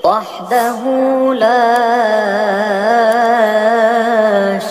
وحده لا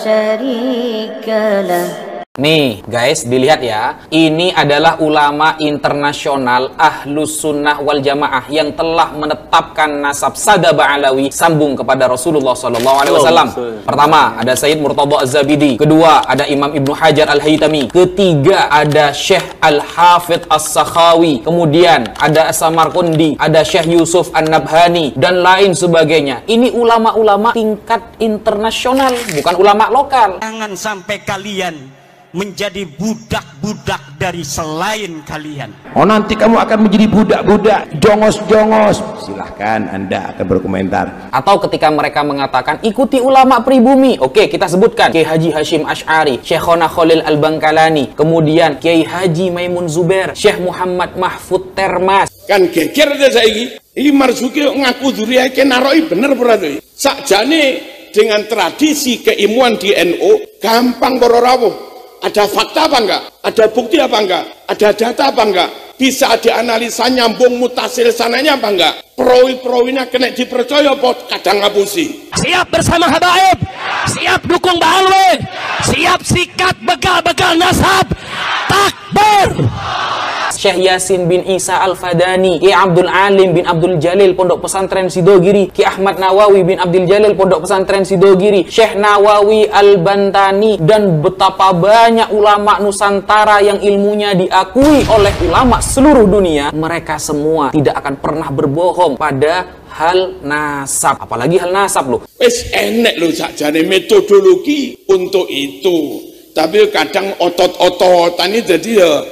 شريك له. Nih guys, dilihat ya, ini adalah ulama internasional Ahlus Sunnah wal Jamaah yang telah menetapkan nasab Sada Ba'alawi sambung kepada Rasulullah SAW. Pertama, ada Sayyid Murtadha Az-Zabidi. Kedua, ada Imam Ibnu Hajar Al-Haytami. Ketiga, ada Syekh Al-Hafidh As-Sakhawi. Kemudian, ada As-Samarqandi, ada Syekh Yusuf An-Nabhani, dan lain sebagainya. Ini ulama-ulama tingkat internasional, bukan ulama lokal. Jangan sampai kalian menjadi budak-budak dari selain kalian. Oh, nanti kamu akan menjadi budak-budak, jongos-jongos. Silahkan Anda akan berkomentar. Atau ketika mereka mengatakan ikuti ulama pribumi, oke, kita sebutkan Kiai Haji Hashim Asy'ari, Syekhona Khalil Al-Bangkalani, kemudian Kiai Haji Maimun Zubair, Syekh Muhammad Mahfud Termas. Kan geger deh saiki. Iki Marzuki ngaku dzuriyah naroi bener ora to? Sakjane dengan tradisi keilmuan di NU gampang para rawuh. Ada fakta apa enggak? Ada bukti apa enggak? Ada data apa enggak? Bisa dianalisa nyambung mutasil sananya apa enggak? Perawi-perawinya kena dipercaya apa kadang ngapusi? Siap bersama habaib, siap dukung Ba'alwi, siap sikat bekal-bekal nasab. Takbir! Syekh Yasin bin Isa Al-Fadani, Ki Abdul Alim bin Abdul Jalil Pondok Pesantren Sidogiri, Ki Ahmad Nawawi bin Abdul Jalil Pondok Pesantren Sidogiri, Syekh Nawawi Al-Bantani, dan betapa banyak ulama Nusantara yang ilmunya diakui oleh ulama seluruh dunia. Mereka semua tidak akan pernah berbohong pada hal nasab, apalagi hal nasab loh. Wis enek lho sakjane metodologi untuk itu. Tapi kadang otot-ototan ini jadi ya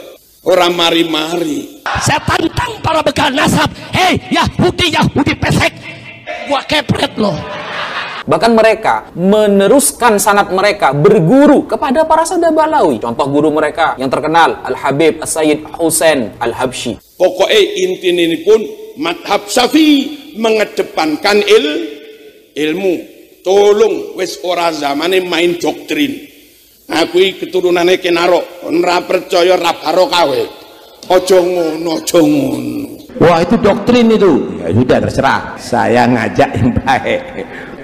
orang mari-mari. Saya tantang para bekal nasab. Hei Yahudi pesek, gua kepret loh. Bahkan mereka meneruskan sanad mereka berguru kepada para Sada Ba'alawi. Contoh guru mereka yang terkenal Al-Habib As-Sayyid Husain Al-Habsyi. Pokoknya intinya ini pun madhab Syafi'i mengedepankan ilmu. Tolong wis ora zamane main doktrin. Aku keturunannya kenarok, ora percaya ra barokah kowe. Aja ngono. Wah, itu doktrin itu. Ya sudah, terserah. Saya ngajak yang baik.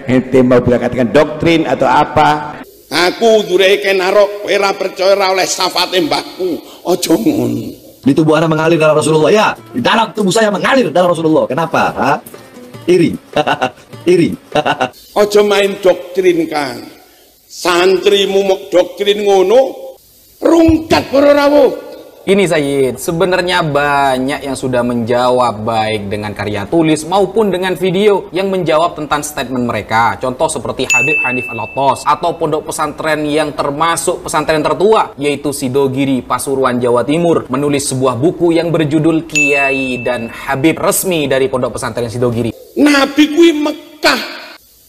Ente mau katakan doktrin atau apa? Aku dure kenarok, kowe ra percaya ra oleh syafaate mbahku. Aja ngono. Di tubuh Anda mengalir darah Rasulullah, ya. Di dalam tubuh saya mengalir darah Rasulullah. Kenapa? Ha? Iri. Iri. Aja main doktrin, Kang. Santrimu mok doktrin ngono, rungkat para rawuh. Ini Sayyid, sebenarnya banyak yang sudah menjawab baik dengan karya tulis maupun dengan video yang menjawab tentang statement mereka. Contoh seperti Habib Hanif Al-Attas atau pondok pesantren yang termasuk pesantren tertua yaitu Sidogiri, Pasuruan, Jawa Timur, menulis sebuah buku yang berjudul Kiai dan Habib resmi dari pondok pesantren Sidogiri. Nabi kuwi Mekah,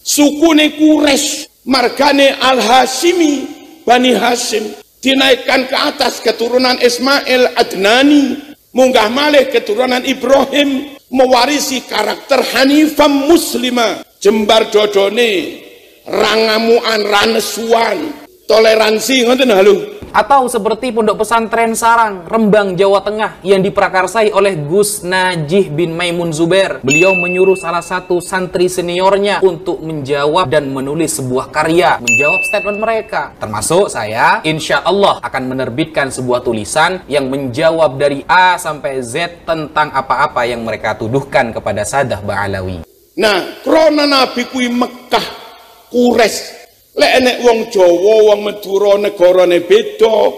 sukune Quraisy, margane Al-Hashimi, Bani Hashim, dinaikkan ke atas keturunan Ismail Adnani, munggah malih keturunan Ibrahim, mewarisi karakter Hanifam Muslimah, jembar dodone, rangamuan, ranesuan, toleransi, ngoten halu. Atau seperti pondok pesantren Sarang, Rembang, Jawa Tengah yang diprakarsai oleh Gus Najih bin Maimun Zubair. Beliau menyuruh salah satu santri seniornya untuk menjawab dan menulis sebuah karya menjawab statement mereka. Termasuk saya, insya Allah akan menerbitkan sebuah tulisan yang menjawab dari A sampai Z tentang apa-apa yang mereka tuduhkan kepada Sada Ba'alawi. Nah, krana Nabi kuwi Mekah, Quraisy. Lek enek wong Jawa, wong Madura negarane beda,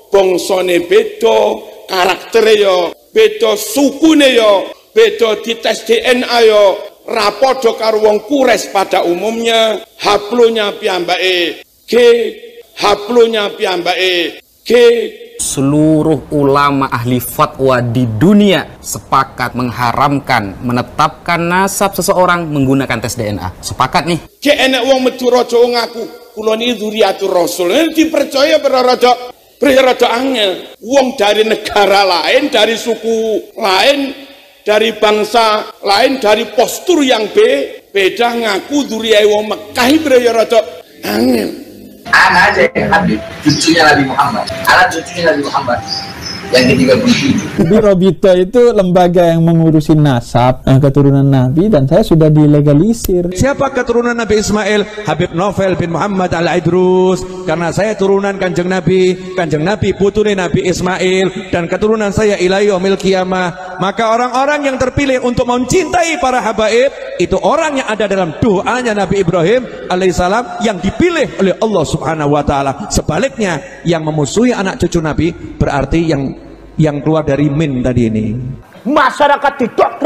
bangsane beda, karaktere ya beda, sukune ya beda, dites DNA ya ra padha karo wong Quraisy pada umumnya. Haplunya piyambake G, haplunya piyambake G. Seluruh ulama ahli fatwa di dunia sepakat mengharamkan menetapkan nasab seseorang menggunakan tes DNA. Sepakat nih. Cek enek wong Madura Jawa ngaku kula niki dzuriatur Rasul. Dipercaya berada angel. Wong dari negara lain, dari suku lain, dari bangsa lain, dari postur yang beda ngaku dzuriat wong Mekah berada angel. Anak aja Habib, cucunya Nabi Muhammad, anak cucunya Nabi Muhammad. yang ke-37. Jadi Robito itu lembaga yang mengurusi nasab keturunan Nabi, dan saya sudah dilegalisir. Siapa keturunan Nabi Ismail? Habib Novel bin Muhammad Al-Idrus. Karena saya turunan Kanjeng Nabi putune Nabi Ismail, dan keturunan saya ila yaumil qiyamah. Maka orang-orang yang terpilih untuk mencintai para habaib itu orang yang ada dalam doanya Nabi Ibrahim alaihissalam yang dipilih oleh Allah Subhanahu wa taala. Sebaliknya, yang memusuhi anak cucu Nabi berarti yang keluar dari min tadi ini. Masyarakat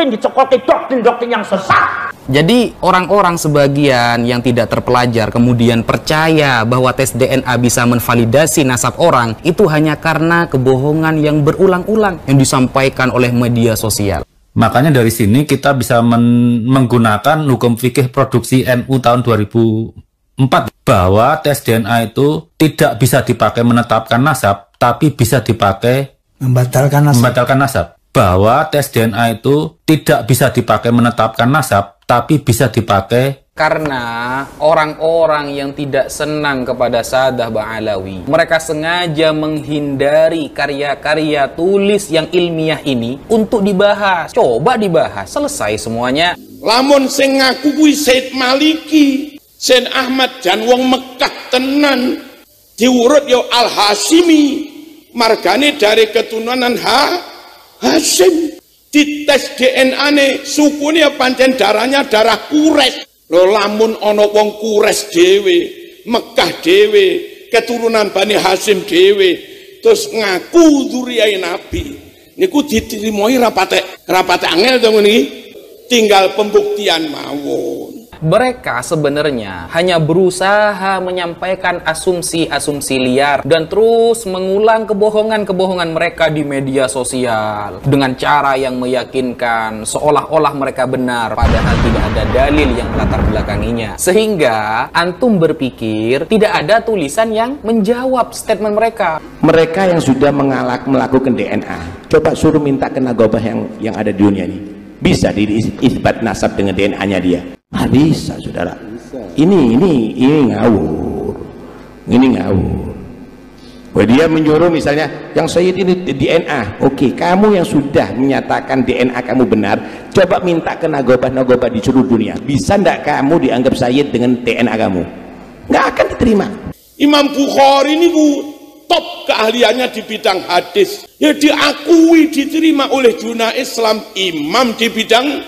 dicekoki doktrin yang sesat. Jadi orang-orang sebagian yang tidak terpelajar kemudian percaya bahwa tes DNA bisa menvalidasi nasab orang, itu hanya karena kebohongan yang berulang-ulang yang disampaikan oleh media sosial. Makanya dari sini kita bisa menggunakan hukum fikih produksi NU tahun 2004 bahwa tes DNA itu tidak bisa dipakai menetapkan nasab, tapi bisa dipakai membatalkan nasab. Bahwa tes DNA itu tidak bisa dipakai menetapkan nasab, tapi bisa dipakai karena orang-orang yang tidak senang kepada Sadah Ba'alawi, mereka sengaja menghindari karya-karya tulis yang ilmiah ini untuk dibahas. Coba dibahas, selesai semuanya. Lamun sing ngaku kuwi Said Maliki, Said Ahmad jan wong Mekah tenan, diurut yo Al-Hashimi, margane dari keturunan Hashim. Dites DNA-ne sukune pancen darahnya darah Quraisy. Lho lamun ana wong Quraisy dhewe, Mekah dhewe, keturunan Bani Hashim dhewe, terus ngaku dzurriyahe Nabi, niku diterimoi rapate angel to ngene iki. Tinggal pembuktian mawon. Mereka sebenarnya hanya berusaha menyampaikan asumsi-asumsi liar dan terus mengulang kebohongan-kebohongan mereka di media sosial dengan cara yang meyakinkan seolah-olah mereka benar, padahal tidak ada dalil yang melatar belakanginya. Sehingga antum berpikir tidak ada tulisan yang menjawab statement mereka. Mereka yang sudah melakukan DNA, coba suruh minta ke nagobah yang ada di dunia ini. Bisa diisbat nasab dengan DNA-nya dia? Bisa, saudara. Ini ngawur. Ini ngawur. Dia menyuruh misalnya, yang Sayyid ini DNA. Oke, kamu yang sudah menyatakan DNA kamu benar, coba minta ke nagobah-nagobah di seluruh dunia. Bisa ndak kamu dianggap Sayyid dengan DNA kamu? Nggak akan diterima. Imam Bukhari ini top keahliannya di bidang hadis, ya diakui diterima oleh dunia Islam, imam di bidang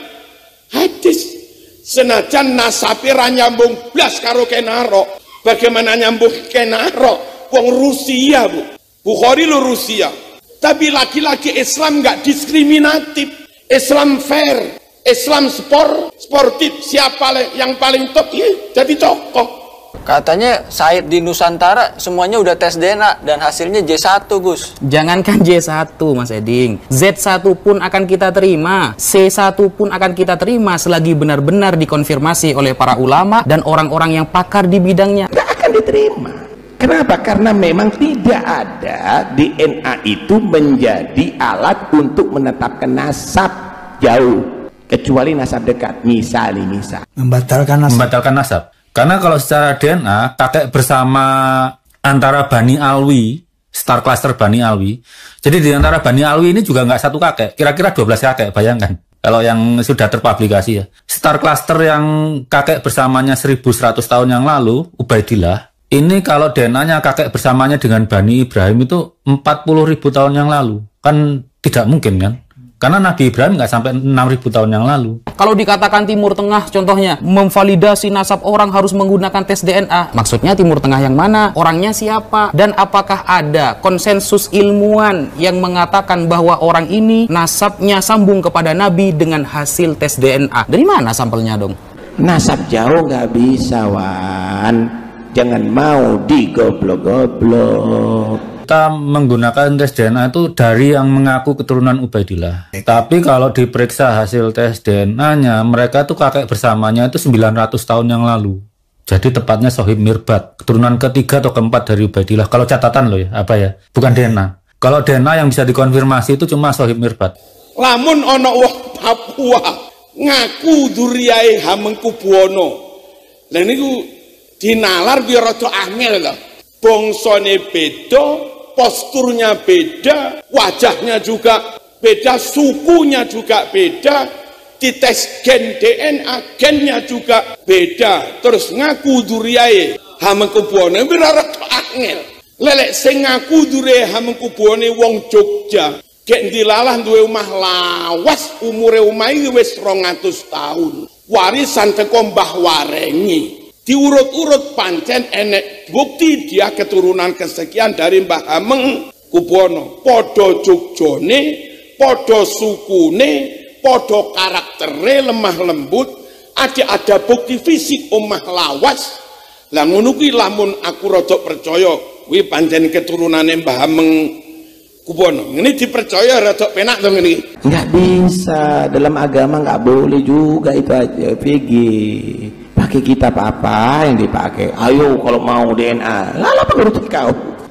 hadis. Senajan nasabe ra nyambung blas karo Kenaro. Bagaimana nyambung Kenaro? Wong Rusia, Bu. Bukhari lo Rusia. Tapi lagi-lagi Islam nggak diskriminatif. Islam fair, Islam sportif. Siapa yang paling top ya jadi tokoh. Katanya Said di Nusantara semuanya udah tes DNA dan hasilnya J1, Gus. Jangankan J1, Mas Eding, Z1 pun akan kita terima, C1 pun akan kita terima selagi benar-benar dikonfirmasi oleh para ulama dan orang-orang yang pakar di bidangnya. Nggak akan diterima. Kenapa? Karena memang tidak ada DNA itu menjadi alat untuk menetapkan nasab jauh, kecuali nasab dekat. Misal membatalkan nasab. Karena kalau secara DNA, kakek bersama antara Bani Alwi, star cluster Bani Alwi. Jadi di antara Bani Alwi ini juga nggak satu kakek, kira-kira 12 kakek, bayangkan. Kalau yang sudah terpublikasi ya. Star cluster yang kakek bersamanya 1100 tahun yang lalu, Ubaidillah, ini kalau DNA-nya kakek bersamanya dengan Bani Ibrahim itu 40.000 tahun yang lalu. Kan tidak mungkin kan? Karena Nabi Ibrahim nggak sampai 6.000 tahun yang lalu. Kalau dikatakan Timur Tengah contohnya, memvalidasi nasab orang harus menggunakan tes DNA. Maksudnya Timur Tengah yang mana? Orangnya siapa? Dan apakah ada konsensus ilmuwan yang mengatakan bahwa orang ini nasabnya sambung kepada Nabi dengan hasil tes DNA? Dari mana sampelnya dong? Nasab jauh nggak bisa, Wan. Jangan mau digoblok-goblok. Kita menggunakan tes DNA itu dari yang mengaku keturunan Ubaidillah. Tapi kalau diperiksa hasil tes DNA-nya, mereka tuh kakek bersamanya itu 900 tahun yang lalu. Jadi tepatnya Sohib Mirbat, keturunan ketiga atau keempat dari Ubaidillah. Kalau catatan loh ya, apa ya? Bukan DNA. Kalau DNA yang bisa dikonfirmasi itu cuma Sohib Mirbat. Lamun ono wong Papua ngaku dzurriyahe Hamengkubuwana. Lah niku dinalar biar rada angel lho. Bangsane beda, posturnya beda, wajahnya juga beda, sukunya juga beda, dites gen DNA, gennya juga beda, terus ngaku duriae hamengkubuane wirarek angel. Lelek sing ngaku dure hamengkubuane wong Jogja, gek dilalah duwe omah lawas, umure omahe wis 200 tahun. Warisan teko Mbah Warengi. Diurut-urut pancen enek bukti dia keturunan kesekian dari Mbah Hamengkubuwana. Padha Jogjane, padha sukune, padha karaktere lemah lembut, ada bukti fisik omah lawas. Lah ngono kuwi lamun aku rada percaya kuwi pancen keturunane Mbah Hamengkubuwana. Ngene dipercaya rada penak to ngene. Nggak bisa, dalam agama nggak boleh juga itu aja. PG pakai kitab apa yang dipakai? Ayo kalau mau DNA, lalu apa urusan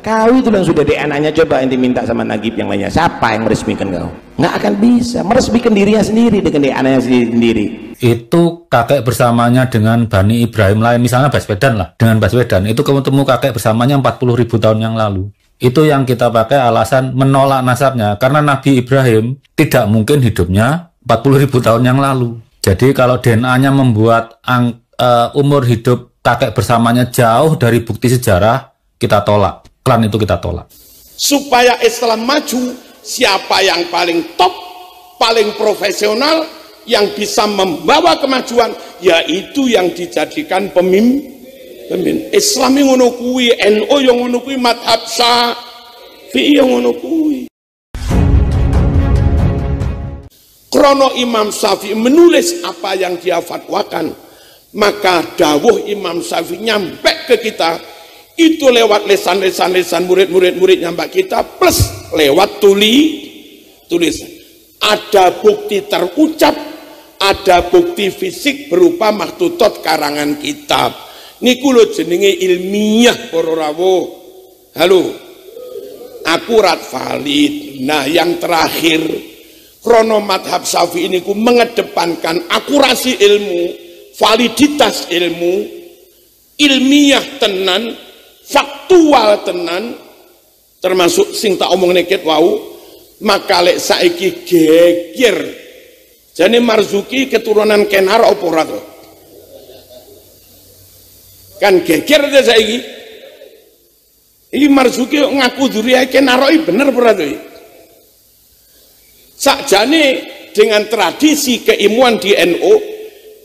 kau itu yang sudah DNA-nya, coba yang diminta sama Nagib yang lainnya, siapa yang meresmikan kau? Nggak akan bisa meresmikan dirinya sendiri dengan DNA-nya sendiri. Itu kakek bersamanya dengan Bani Ibrahim lain, misalnya Baswedan lah, dengan Baswedan itu ketemu kakek bersamanya 40.000 tahun yang lalu. Itu yang kita pakai alasan menolak nasabnya, karena Nabi Ibrahim tidak mungkin hidupnya 40.000 tahun yang lalu. Jadi kalau DNA-nya membuat umur hidup kakek bersamanya jauh dari bukti sejarah, kita tolak. Klan itu kita tolak. Supaya Islam maju, siapa yang paling top, paling profesional, yang bisa membawa kemajuan, yaitu yang dijadikan pemimpin. Islam yang ngono kuwi, NU yang ngono kuwi, madhab Syafi'i yang ngono kuwi. Krono Imam Syafi'i menulis apa yang dia fatwakan, maka dawuh Imam Syafi'i nyampe ke kita itu lewat lisan murid-muridnya Mbak kita, plus lewat tulisan. Ada bukti terucap, ada bukti fisik berupa maktutot karangan kitab. Niku lho jenenge ilmiah para rawuh. Halo, akurat, valid. Nah yang terakhir, krono madhab Syafi'i niku mengedepankan akurasi ilmu, validitas ilmu, ilmiah tenan, faktual tenan, termasuk sing tak omong neket wau. Maka lek saiki geger jane Marzuki keturunan Kenar apa ora to? Kan geger deh saiki. Iki Marzuki ngaku duriae Kenar bener ora to? Sakjane dengan tradisi keilmuan di NU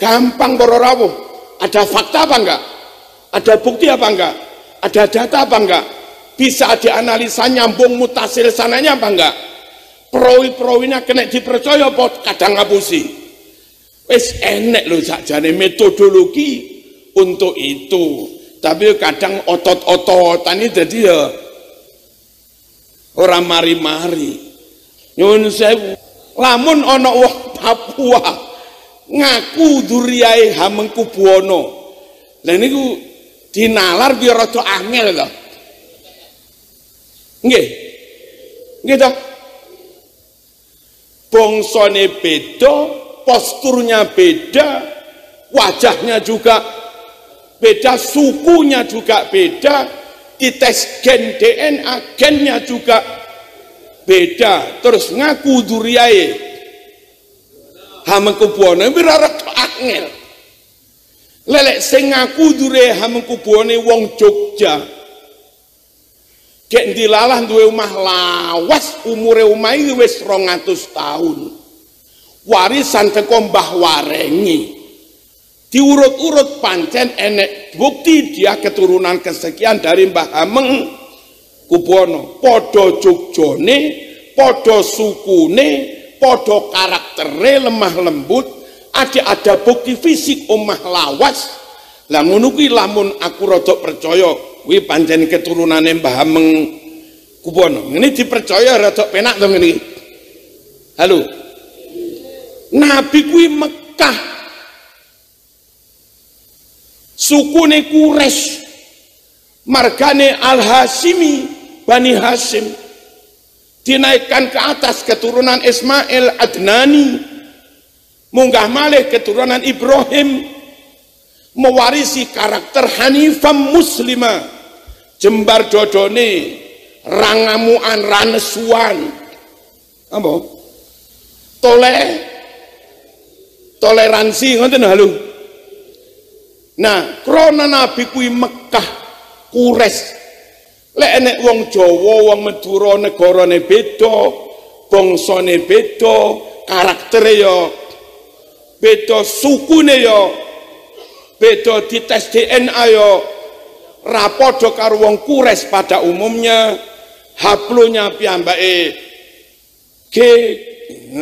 gampang para rawuh. Ada fakta apa enggak? Ada bukti apa enggak? Ada data apa enggak? Bisa dianalisa nyambung mutasil sananya apa enggak? Perawi-perawinya kena dipercaya apa kadang ngapusi. Wis enek lho sakjane metodologi untuk itu. Tapi kadang otot-ototan ini jadi ya ora mari-mari. Nyuwun sewu, lamun ana wong Papua ngaku duriae Hamengkubuwana. Lah niku dinalar biar rada angel to. Nggih. Nggih to. Bongsone beda, posturnya beda, wajahnya juga beda, sukunya juga beda, dites gen DNA, gennya juga beda, terus ngaku duriae Hamengkubuwana wirarek angel. Lelek sing ngaku dure Hamengkubuwane wong Jogja, gek dilalah duwe omah lawas, umure omahe wis 200 tahun. Warisan teko Mbah Warengi. Diurut-urut pancen enek bukti dia keturunan kesekian dari Mbah Hamengkubuwana. Padha Jogjane, padha sukune, padha karaktere lemah lembut, ada bukti fisik omah lawas. Lah ngono kuwi lamun aku rada percaya kuwi pancen keturunane Mbah Hamengkubuwana. Ngene dipercaya rada penak to ngene. Halo. Nabi kuwi Mekah. Sukune Quraisy. Margane Al-Hashimi, Bani Hashim. Dinaikkan ke atas keturunan Ismail Adnani. Munggah malih keturunan Ibrahim, mewarisi karakter Hanifah Muslimah, jembar dodone rangamuan ranesuan apa toleransi ngoten halu. Nah krana Nabi kuwi Mekah Quraisy lek enek wong Jawa wong Madura negarane beda bangsane beda karaktere ya beda sukune ya beda dites DNA ya ra padha karo wong Quraisy pada umumnya. Haplunya piyambake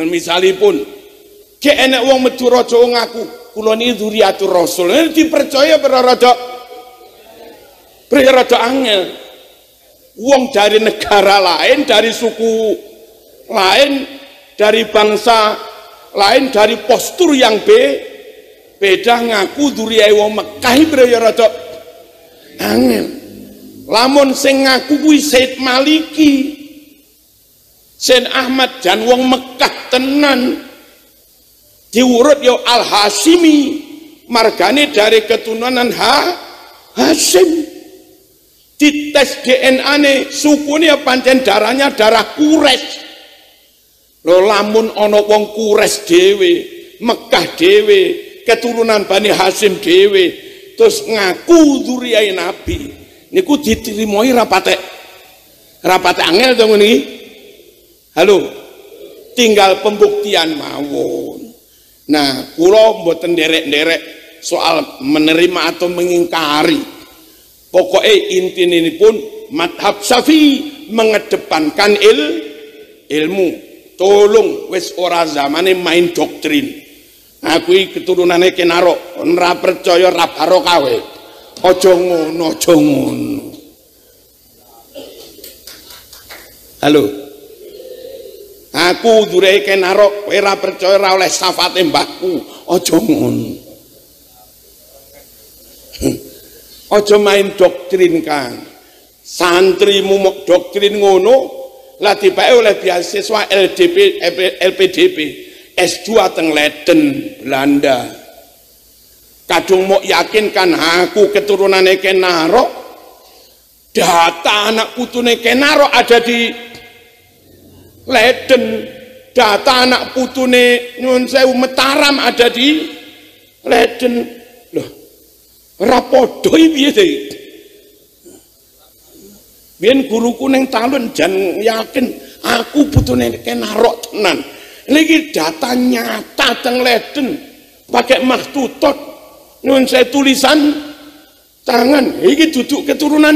misalipun enek wong Madura Jawa ngaku kula niki dzuriatur Rasul dipercaya rada angel. Wong dari negara lain, dari suku lain, dari bangsa lain, dari postur yang beda ngaku dzuriate wong Mekah rada angel. Lamun sing ngaku kuwi Said Maliki, Said Ahmad jan wong Mekah tenan, diurut yo Al Hashimi, margane dari keturunan Hashim. Dites DNA ne sukune pancen darahnya darah Quraisy. Lho lamun ana wong Quraisy dhewe, Mekah dhewe, keturunan Bani Hashim dhewe terus ngaku dzuriyah Nabi. Niku diterimoi rapate angel to ngene iki. Halo. Tinggal pembuktian mawon. Nah, kula mboten nderek-nderek soal menerima atau mengingkari. Pokoknya intinya pun madhab Syafi'i mengedepankan ilmu. Tolong wis ora zamane main doktrin. Aku iki keturunane Kenaro, ora percaya ra barokah kowe. Aja ngono, aja ngono. Halo. Aku dure Kenaro, kowe ra percaya ra oleh syafaate mbahku. Aja ngono. Aja main doktrin Kang. Santrimu mok doktrin ngono, lah dibake oleh beasiswa LPDP S2 teng Leiden, Belanda. Kadung mau yakin kan aku keturunannya Kenaro, data anak putune Kenaro ada di Leiden, data anak putune Nyun Sewu Mataram ada di Leiden. Loh, rapodo piye sih? Biyen guruku ning Talun jan yakin aku putune Kenaro tenan. Lagi data nyata teng Leiden pakai mahtutot. Nun saya tulisan tangan, ini duduk keturunan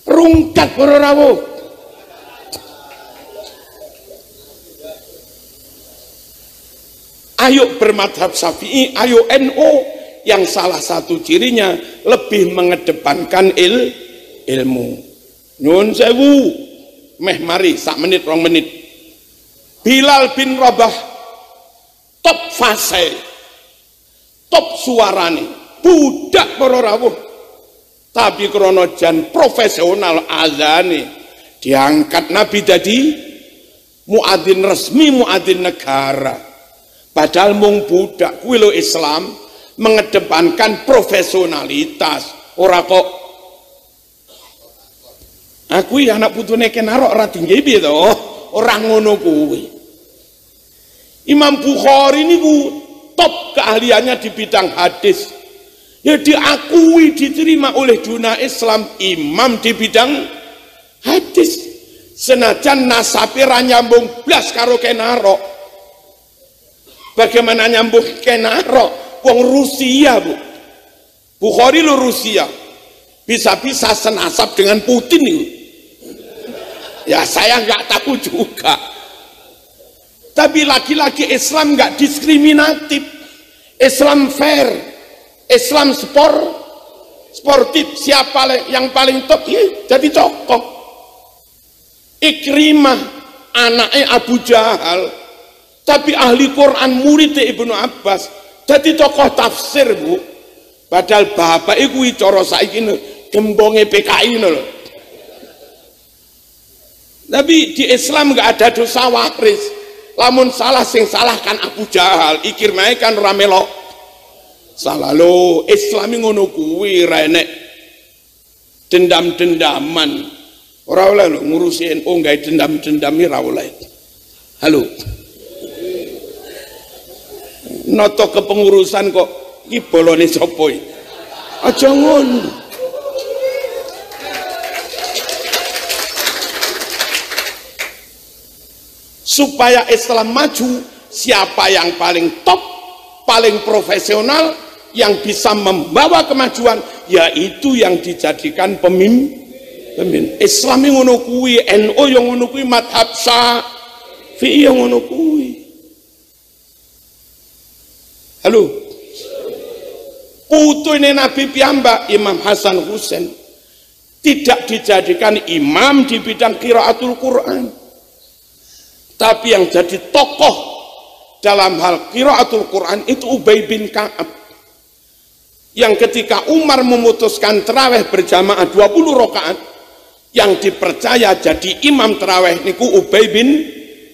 rungkat para rawuh. Ayo bermadhab Syafi'i, ayo NU yang salah satu cirinya lebih mengedepankan ilmu. Nyun sewu, meh mari sak menit rong menit. Bilal bin Rabah top fase. Top suarane budak para rawuh tapi krana jan profesional azane diangkat Nabi dadi muadzin resmi, muadzin negara. Padahal mung budak kuwi lho Islam mengedepankan profesionalitas. Ora kok aku anak putune Kenaro ora tinggi piye to, ora ngono kuwi. Imam Bukhari niku top keahliannya di bidang hadis, ya diakui diterima oleh dunia Islam imam di bidang hadis. Senajan nasabe ra nyambung blas karo Kenaro. Bagaimana nyambung Kenaro? Wong Rusia, Bu. Bukhari lu Rusia. Bisa-bisa senasab dengan Putin itu. Ya saya nggak tahu juga. Tapi laki-laki Islam nggak diskriminatif, Islam fair, Islam sportif. Siapa yang paling top? Ya, jadi tokoh. Ikrimah anaknya Abu Jahal, tapi ahli Quran muridnya Ibnu Abbas, jadi tokoh tafsir, Bu. Padahal bapak iku cara saiki gembonge PKI lho. Tapi di Islam nggak ada dosa waris. Lamun salah sing salahkan Abu Jahal, Ikrimah kan ora melok salah. Lo Islami ngono kuwi ra enek dendam-dendaman. Ora oleh lho ngurusi NU gawe dendam-dendami ora oleh. Halo. Noto kepengurusan kok iki bolone sapa iki? Aja ngono. Supaya Islam maju, siapa yang paling top, paling profesional, yang bisa membawa kemajuan, yaitu yang dijadikan pemimpin. Islam yang ngono kuwi, NU yang ngono kuwi, madhab Syafi'i yang ngono kuwi. Halo. Putune Nabi piyambak Imam Hasan Husain tidak dijadikan imam di bidang qiraatul Quran, tapi yang jadi tokoh dalam hal qiraatul Quran itu Ubay bin Ka'ab, yang ketika Umar memutuskan tarawih berjamaah 20 rakaat, yang dipercaya jadi imam tarawih niku Ubay bin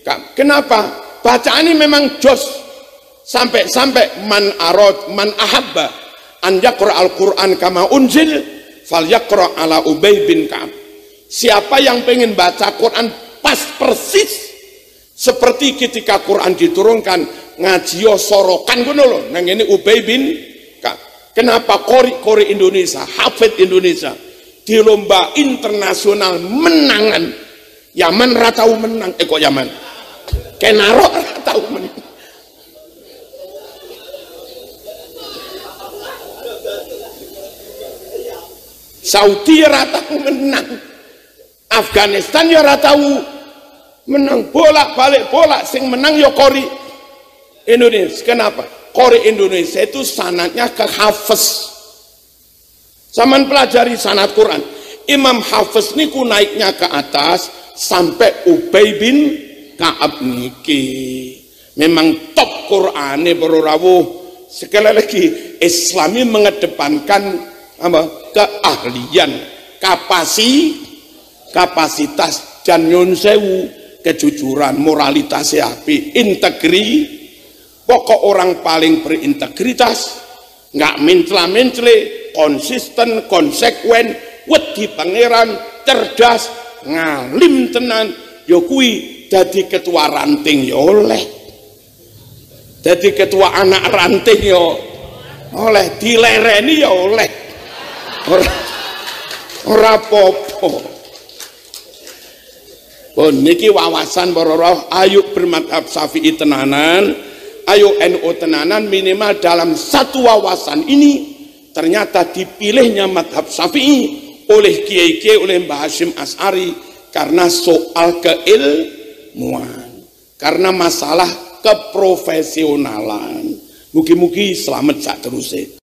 Ka'ab. Kenapa? Bacaan ini memang jos. Sampai man ahabba an yaqra al-Qur'an kama unzil falyaqra ala Ubay bin Ka'ab. Siapa yang pengen baca Quran pas persis seperti ketika Quran diturunkan, ngajiyo sorokan ngono lho nang ngene Ubay bin Ka'ab. Kenapa kori Indonesia, hafid Indonesia di lomba internasional menangan? Yaman ra tau menang, kok Yaman? Kenaro ra tau menang. Saudi ora tahu menang, Afghanistan ya ora tahu menang, bolak-balik sing menang ya kori Indonesia. Kenapa? Kori Indonesia itu sanadnya ke Hafiz. Saman pelajari sanad Quran, Imam Hafiz niku naiknya ke atas sampai Ubay bin Ka'ab niki. Memang top Qur'ane para rawuh. Sekali lagi, Islami mengedepankan keahlian, kapasitas dan nyun sewu, kejujuran, moralitas api, pokok orang paling berintegritas, nggak mencela-mencele, konsisten, konsekuen, wedi pangeran, cerdas, ngalim tenan, yo kui jadi ketua ranting yo oleh, jadi ketua anak ranting yo oleh, dilereni yo oleh. Ora popo. Oh niki wawasan para roh, ayo bermadhab Syafi'i tenanan, ayo NU tenanan, minimal dalam satu wawasan ini ternyata dipilihnya madhab Syafi'i oleh kiai-kiai, oleh Mbah Hasyim Asy'ari karena soal keilmuan, karena masalah keprofesionalan. Mugi-mugi selamat sak terusé.